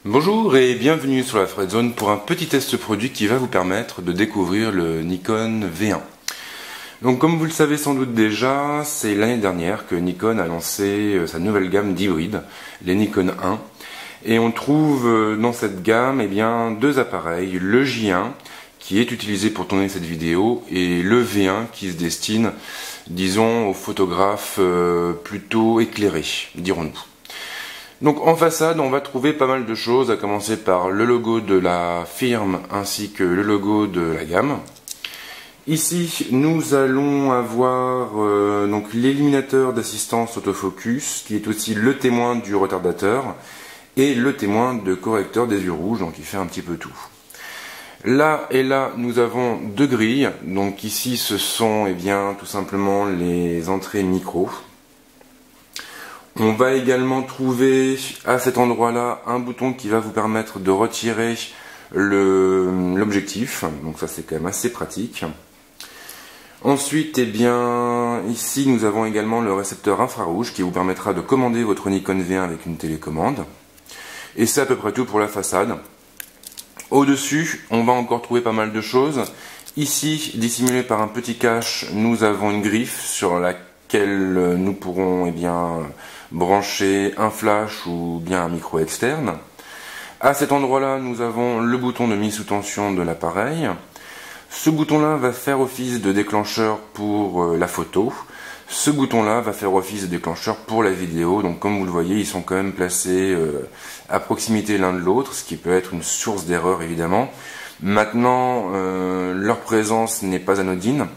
Bonjour et bienvenue sur la Fred Zone pour un petit test produit qui va vous permettre de découvrir le Nikon V1. Donc comme vous le savez sans doute déjà, c'est l'année dernière que Nikon a lancé sa nouvelle gamme d'hybrides, les Nikon 1. Et on trouve dans cette gamme deux appareils, le J1 qui est utilisé pour tourner cette vidéo et le V1 qui se destine, disons, aux photographes plutôt éclairés, dirons-nous. Donc en façade, on va trouver pas mal de choses, à commencer par le logo de la firme ainsi que le logo de la gamme. Ici, nous allons avoir donc l'illuminateur d'assistance autofocus, qui est aussi le témoin du retardateur et le témoin de correcteur des yeux rouges, donc il fait un petit peu tout. Là et là, nous avons deux grilles. Donc ici, ce sont tout simplement les entrées micro. On va également trouver à cet endroit-là un bouton qui va vous permettre de retirer l'objectif. Donc ça c'est quand même assez pratique. Ensuite, ici nous avons également le récepteur infrarouge qui vous permettra de commander votre Nikon V1 avec une télécommande. Et c'est à peu près tout pour la façade. Au-dessus, on va encore trouver pas mal de choses. Ici, dissimulé par un petit cache, nous avons une griffe sur laquelle nous pourrons brancher un flash ou bien un micro externe. À cet endroit-là, nous avons le bouton de mise sous tension de l'appareil. Ce bouton-là va faire office de déclencheur pour la photo. Ce bouton-là va faire office de déclencheur pour la vidéo. Donc comme vous le voyez, ils sont quand même placés à proximité l'un de l'autre, ce qui peut être une source d'erreur évidemment. Maintenant, leur présence n'est pas anodine,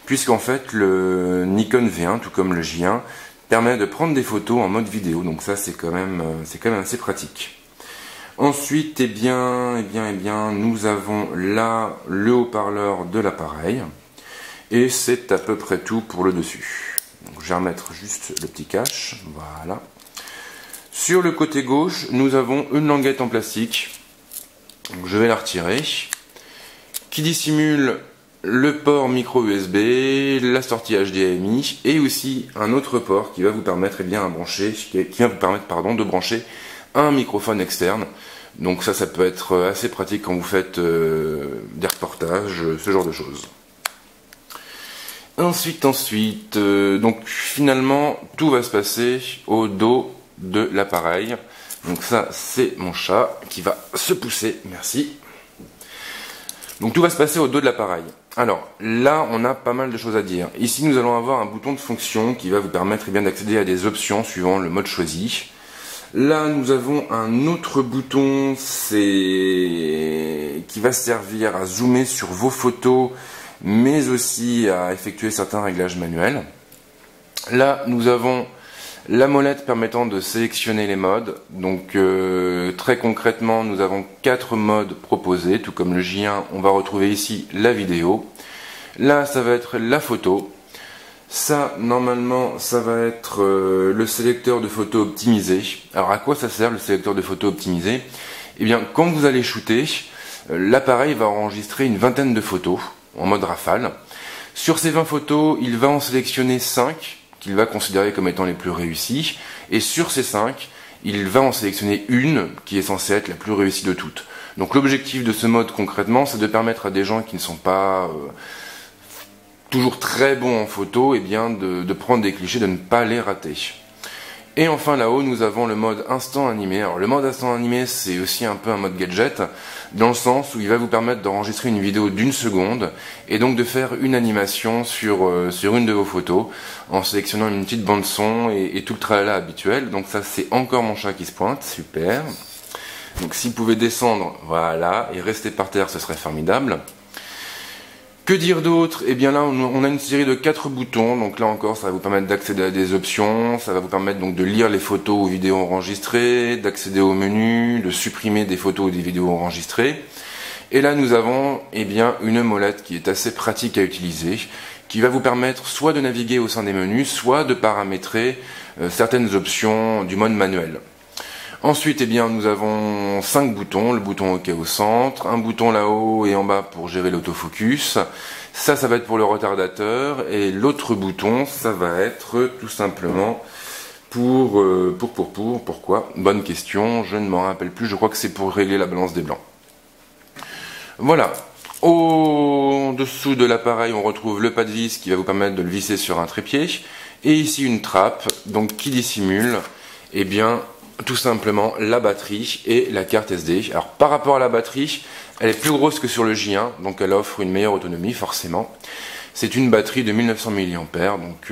puisqu'en fait le Nikon V1, tout comme le J1, permet de prendre des photos en mode vidéo, donc ça c'est quand même assez pratique. Ensuite, nous avons là le haut-parleur de l'appareil, et c'est à peu près tout pour le dessus. Donc, je vais remettre juste le petit cache, voilà. Sur le côté gauche, nous avons une languette en plastique, donc je vais la retirer, qui dissimule le port micro USB, la sortie HDMI et aussi un autre port qui va vous permettre de brancher un microphone externe. Donc ça peut être assez pratique quand vous faites des reportages, ce genre de choses. Ensuite, donc finalement tout va se passer au dos de l'appareil. Donc ça c'est mon chat qui va se pousser, merci. Donc tout va se passer au dos de l'appareil. Alors là on a pas mal de choses à dire. Ici nous allons avoir un bouton de fonction qui va vous permettre d'accéder à des options suivant le mode choisi. Là nous avons un autre bouton qui va servir à zoomer sur vos photos mais aussi à effectuer certains réglages manuels. Là nous avons la molette permettant de sélectionner les modes. Donc très concrètement, nous avons 4 modes proposés, tout comme le J1, on va retrouver ici la vidéo. Là, ça va être la photo. Ça, normalement, ça va être le sélecteur de photos optimisé. Alors à quoi ça sert le sélecteur de photos optimisé? Quand vous allez shooter, l'appareil va enregistrer une vingtaine de photos en mode rafale. Sur ces 20 photos, il va en sélectionner 5 qu'il va considérer comme étant les plus réussies, et sur ces 5, il va en sélectionner une qui est censée être la plus réussie de toutes. Donc l'objectif de ce mode concrètement, c'est de permettre à des gens qui ne sont pas toujours très bons en photo, de prendre des clichés, de ne pas les rater. Et enfin là-haut, nous avons le mode instant animé. Alors le mode instant animé, c'est aussi un peu un mode gadget, dans le sens où il va vous permettre d'enregistrer une vidéo d'1 seconde, et donc de faire une animation sur une de vos photos, en sélectionnant une petite bande son et tout le tralala habituel. Donc ça c'est encore mon chat qui se pointe, super. Donc s'il pouvait descendre, voilà, et rester par terre, ce serait formidable. Que dire d'autre? Là on a une série de 4 boutons, donc là encore ça va vous permettre d'accéder à des options, ça va vous permettre donc de lire les photos ou vidéos enregistrées, d'accéder au menu, de supprimer des photos ou des vidéos enregistrées. Et là nous avons une molette qui est assez pratique à utiliser, qui va vous permettre soit de naviguer au sein des menus, soit de paramétrer certaines options du mode manuel. Ensuite, nous avons 5 boutons, le bouton OK au centre, un bouton là-haut et en bas pour gérer l'autofocus. Ça va être pour le retardateur, et l'autre bouton, ça va être tout simplement Pourquoi? Bonne question, je ne m'en rappelle plus, je crois que c'est pour régler la balance des blancs. Voilà, au-dessous de l'appareil, on retrouve le pas de vis qui va vous permettre de le visser sur un trépied, et ici une trappe, donc qui dissimule, eh bien, tout simplement la batterie et la carte SD. Alors par rapport à la batterie, elle est plus grosse que sur le J1, donc elle offre une meilleure autonomie forcément. C'est une batterie de 1900 mAh, donc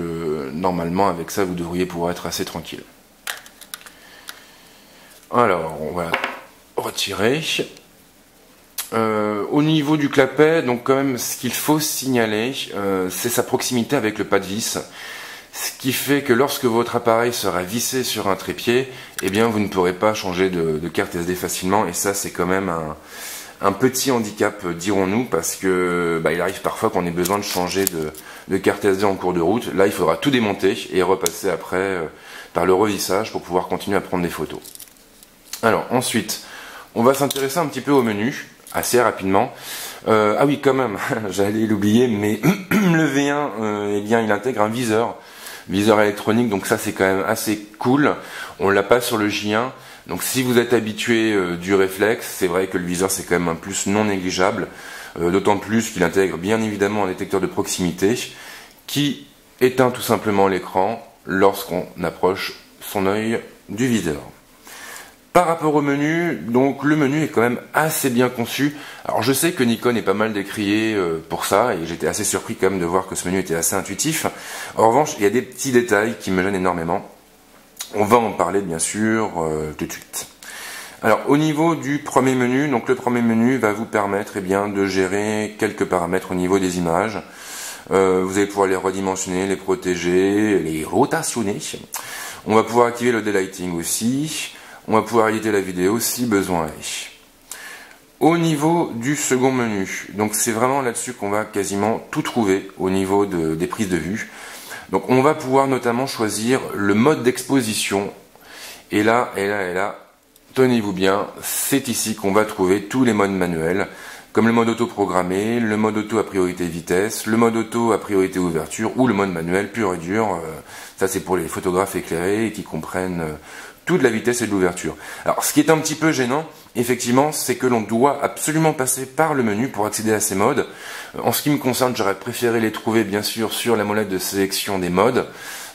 normalement avec ça vous devriez pouvoir être assez tranquille. Alors on va retirer. Au niveau du clapet, donc quand même ce qu'il faut signaler, c'est sa proximité avec le pas de vis. Ce qui fait que lorsque votre appareil sera vissé sur un trépied, eh bien vous ne pourrez pas changer de carte SD facilement, et ça c'est quand même un petit handicap, dirons-nous, parce que il arrive parfois qu'on ait besoin de changer de carte SD en cours de route. Là il faudra tout démonter et repasser après par le revissage pour pouvoir continuer à prendre des photos. Alors ensuite, on va s'intéresser un petit peu au menu, assez rapidement. Ah oui, quand même, j'allais l'oublier, mais le V1, eh bien il intègre un viseur électronique, donc ça c'est quand même assez cool. On l'a pas sur le J1, donc si vous êtes habitué du réflexe, c'est vrai que le viseur c'est quand même un plus non négligeable, d'autant plus qu'il intègre bien évidemment un détecteur de proximité qui éteint tout simplement l'écran lorsqu'on approche son œil du viseur. Par rapport au menu, donc le menu est quand même assez bien conçu. Alors je sais que Nikon est pas mal décrié pour ça, et j'étais assez surpris quand même de voir que ce menu était assez intuitif. En revanche, il y a des petits détails qui me gênent énormément. On va en parler bien sûr tout de suite. Alors au niveau du premier menu, donc le premier menu va vous permettre de gérer quelques paramètres au niveau des images. Vous allez pouvoir les redimensionner, les protéger, les rotationner. On va pouvoir activer le daylighting aussi. On va pouvoir éditer la vidéo si besoin est. Au niveau du second menu, donc c'est vraiment là-dessus qu'on va quasiment tout trouver au niveau des prises de vue. Donc on va pouvoir notamment choisir le mode d'exposition. Et là, tenez-vous bien, c'est ici qu'on va trouver tous les modes manuels, comme le mode auto programmé, le mode auto à priorité vitesse, le mode auto à priorité ouverture, ou le mode manuel pur et dur. Ça c'est pour les photographes éclairés et qui comprennent de la vitesse et de l'ouverture. Alors ce qui est un petit peu gênant, effectivement, c'est que l'on doit absolument passer par le menu pour accéder à ces modes. En ce qui me concerne, j'aurais préféré les trouver bien sûr sur la molette de sélection des modes.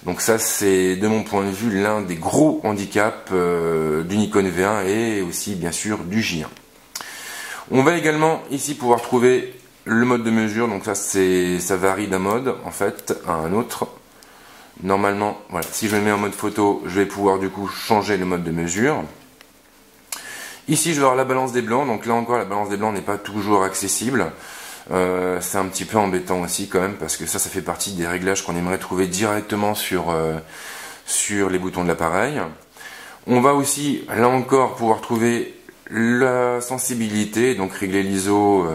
Donc ça c'est de mon point de vue l'un des gros handicaps du Nikon V1 et aussi bien sûr du J1. On va également ici pouvoir trouver le mode de mesure, donc ça varie d'un mode en fait à un autre. Normalement, voilà, si je le mets en mode photo, je vais pouvoir du coup changer le mode de mesure. Ici, je vais avoir la balance des blancs, donc là encore, la balance des blancs n'est pas toujours accessible. C'est un petit peu embêtant aussi quand même, parce que ça fait partie des réglages qu'on aimerait trouver directement sur les boutons de l'appareil. On va aussi, là encore, pouvoir trouver la sensibilité, donc régler l'ISO.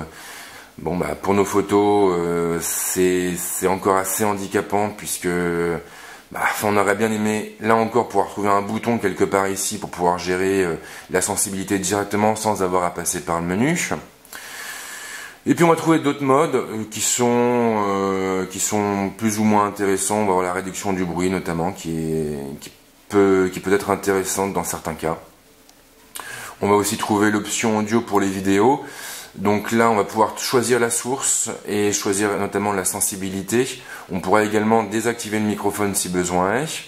Bon pour nos photos, c'est encore assez handicapant puisque on aurait bien aimé là encore pouvoir trouver un bouton quelque part ici pour pouvoir gérer la sensibilité directement sans avoir à passer par le menu. Et puis on va trouver d'autres modes qui sont plus ou moins intéressants. On va avoir la réduction du bruit notamment qui peut être intéressante dans certains cas. On va aussi trouver l'option audio pour les vidéos. Donc là, on va pouvoir choisir la source et choisir notamment la sensibilité. On pourra également désactiver le microphone si besoin est.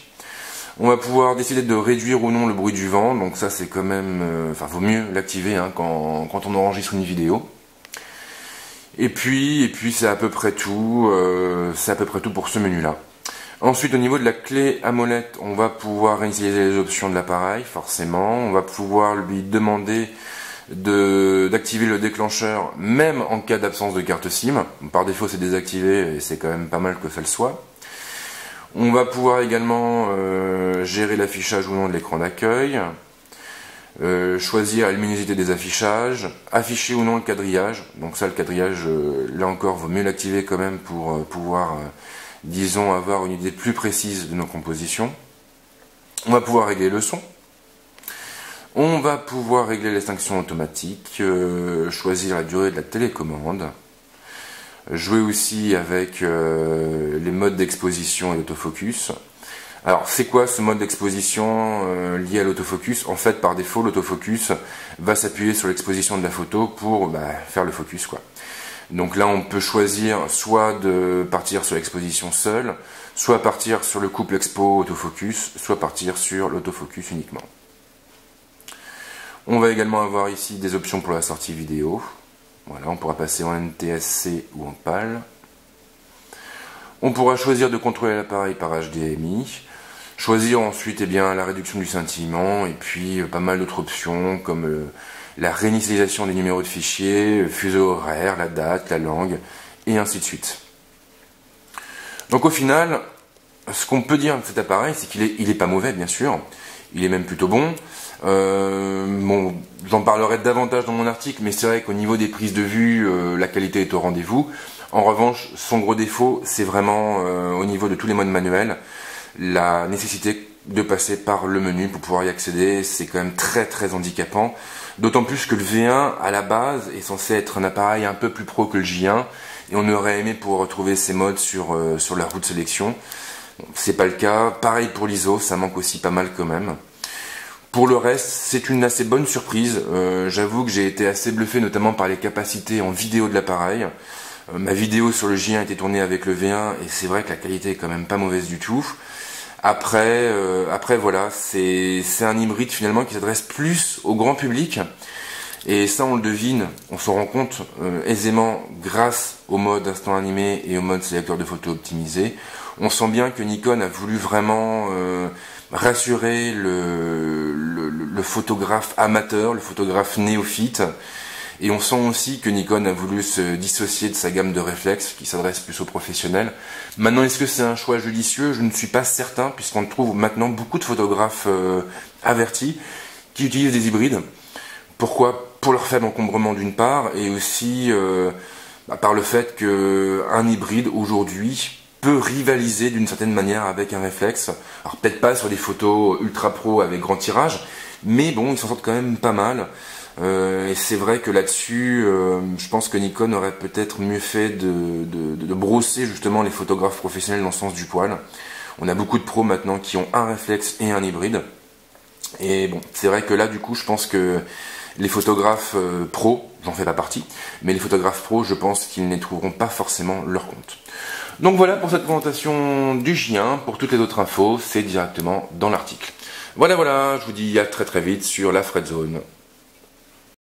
On va pouvoir décider de réduire ou non le bruit du vent. Donc ça, c'est quand même... vaut mieux l'activer quand on enregistre une vidéo. Et puis c'est à peu près tout. C'est à peu près tout pour ce menu-là. Ensuite, au niveau de la clé à molette, on va pouvoir initialiser les options de l'appareil, forcément. On va pouvoir lui demander d'activer le déclencheur même en cas d'absence de carte SIM. Par défaut c'est désactivé et c'est quand même pas mal que ça le soit. On va pouvoir également gérer l'affichage ou non de l'écran d'accueil, choisir la luminosité des affichages, afficher ou non le quadrillage. Donc ça, le quadrillage, là encore, vaut mieux l'activer quand même pour pouvoir, disons, avoir une idée plus précise de nos compositions. On va pouvoir régler le son. On va pouvoir régler l'extinction automatique, choisir la durée de la télécommande, jouer aussi avec les modes d'exposition et d'autofocus, Alors, c'est quoi ce mode d'exposition lié à l'autofocus? En fait, par défaut, l'autofocus va s'appuyer sur l'exposition de la photo pour faire le focus, quoi. Donc là, on peut choisir soit de partir sur l'exposition seule, soit partir sur le couple expo-autofocus, soit partir sur l'autofocus uniquement. On va également avoir ici des options pour la sortie vidéo. Voilà, on pourra passer en NTSC ou en PAL. On pourra choisir de contrôler l'appareil par HDMI. Choisir ensuite la réduction du scintillement et puis pas mal d'autres options comme la réinitialisation des numéros de fichiers, fuseau horaire, la date, la langue et ainsi de suite. Donc au final, ce qu'on peut dire de cet appareil, c'est qu'il est pas mauvais bien sûr, il est même plutôt bon. Bon, j'en parlerai davantage dans mon article, mais c'est vrai qu'au niveau des prises de vue, la qualité est au rendez-vous. En revanche, son gros défaut, c'est vraiment au niveau de tous les modes manuels, la nécessité de passer par le menu pour pouvoir y accéder, c'est quand même très très handicapant. D'autant plus que le V1 à la base est censé être un appareil un peu plus pro que le J1 et on aurait aimé pouvoir retrouver ces modes sur la roue de sélection. Bon, c'est pas le cas, pareil pour l'ISO, ça manque aussi pas mal quand même. Pour le reste, c'est une assez bonne surprise. J'avoue que j'ai été assez bluffé notamment par les capacités en vidéo de l'appareil. Ma vidéo sur le J1 a été tournée avec le V1 et c'est vrai que la qualité est quand même pas mauvaise du tout. Après voilà, c'est un hybride finalement qui s'adresse plus au grand public. Et ça on le devine, on s'en rend compte aisément grâce au mode instant animé et au mode sélecteur de photos optimisé. On sent bien que Nikon a voulu vraiment rassurer le photographe amateur, le photographe néophyte. Et on sent aussi que Nikon a voulu se dissocier de sa gamme de réflexes qui s'adresse plus aux professionnels. Maintenant, est-ce que c'est un choix judicieux? Je ne suis pas certain, puisqu'on trouve maintenant beaucoup de photographes avertis qui utilisent des hybrides. Pourquoi? Pour leur faible encombrement d'une part, et aussi par le fait qu'un hybride aujourd'hui peut rivaliser d'une certaine manière avec un réflexe. Alors peut-être pas sur des photos ultra pro avec grand tirage, mais bon, ils s'en sortent quand même pas mal. Et c'est vrai que là-dessus, je pense que Nikon aurait peut-être mieux fait de brosser justement les photographes professionnels dans le sens du poil. On a beaucoup de pros maintenant qui ont un réflexe et un hybride. Et bon, c'est vrai que là, du coup, je pense que les photographes pros, j'en fais pas partie, mais les photographes pros, je pense qu'ils n'y trouveront pas forcément leur compte. Donc voilà pour cette présentation du J1. Pour toutes les autres infos, c'est directement dans l'article. Voilà, je vous dis à très très vite sur la Fred Zone.